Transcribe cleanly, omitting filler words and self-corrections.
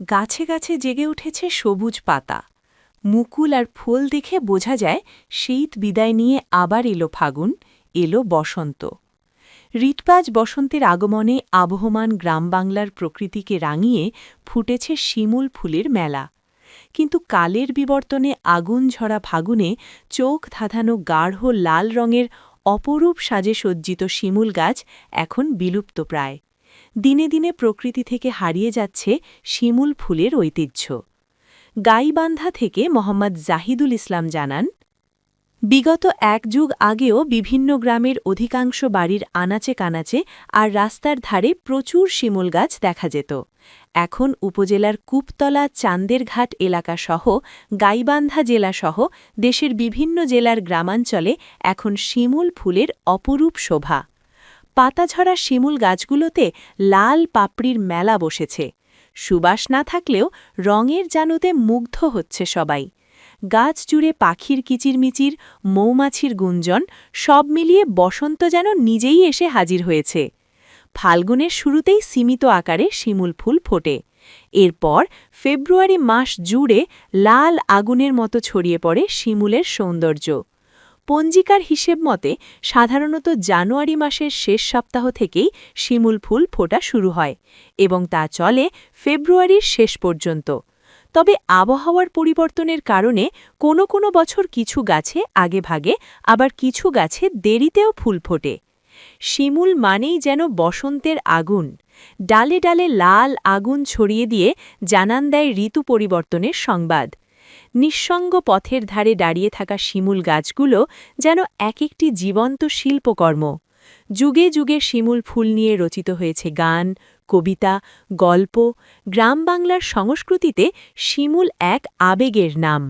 গাছে গাছে জেগে উঠেছে সবুজ পাতা। মুকুল আর ফুল দেখে বোঝা যায় শীত বিদায় নিয়ে আবার এলো ফাগুন, এলো বসন্ত। ঋতবাজ বসন্তের আগমনে আবহমান গ্রামবাংলার প্রকৃতিকে রাঙিয়ে ফুটেছে শিমুল ফুলের মেলা। কিন্তু কালের বিবর্তনে আগুন ঝরা ফাগুনে চোখ ধাঁধানো গাঢ় লাল রঙের অপরূপ সাজে সজ্জিত শিমুল গাছ এখন বিলুপ্ত প্রায়। দিনে দিনে প্রকৃতি থেকে হারিয়ে যাচ্ছে শিমুল ফুলের ঐতিহ্য। গাইবান্ধা থেকে মোহাম্মদ জাহিদুল ইসলাম জানান, বিগত এক যুগ আগেও বিভিন্ন গ্রামের অধিকাংশ বাড়ির আনাচে কানাচে আর রাস্তার ধারে প্রচুর শিমুল গাছ দেখা যেত। এখন উপজেলার কূপতলা চান্দেরঘাট এলাকাসহ গাইবান্ধা জেলাসহ দেশের বিভিন্ন জেলার গ্রামাঞ্চলে এখন শিমুল ফুলের অপরূপ শোভা। পাতাঝরা শিমুল গাছগুলোতে লাল পাপড়ির মেলা বসেছে। সুবাস না থাকলেও রঙের জানুতে মুগ্ধ হচ্ছে সবাই। গাছ জুড়ে পাখির কিচিরমিচির, মৌমাছির গুঞ্জন, সব মিলিয়ে বসন্ত যেন নিজেই এসে হাজির হয়েছে। ফাল্গুনের শুরুতেই সীমিত আকারে শিমুল ফুল ফোটে। এরপর ফেব্রুয়ারি মাস জুড়ে লাল আগুনের মতো ছড়িয়ে পড়ে শিমুলের সৌন্দর্য। পঞ্জিকার হিসেব মতে সাধারণত জানুয়ারি মাসের শেষ সপ্তাহ থেকেই শিমুল ফুল ফোটা শুরু হয় এবং তা চলে ফেব্রুয়ারির শেষ পর্যন্ত। তবে আবহাওয়ার পরিবর্তনের কারণে কোনো বছর কিছু গাছে আগেভাগে, আবার কিছু গাছে দেরিতেও ফুল ফোটে। শিমুল মানেই যেন বসন্তের আগুন। ডালে ডালে লাল আগুন ছড়িয়ে দিয়ে জানান দেয় ঋতু পরিবর্তনের সংবাদ। নিঃসঙ্গ পথের ধারে দাঁড়িয়ে থাকা শিমুল গাছগুলো যেন এক একটি জীবন্ত শিল্পকর্ম। যুগে যুগে শিমুল ফুল নিয়ে রচিত হয়েছে গান, কবিতা, গল্প। গ্রাম বাংলার সংস্কৃতিতে শিমুল এক আবেগের নাম।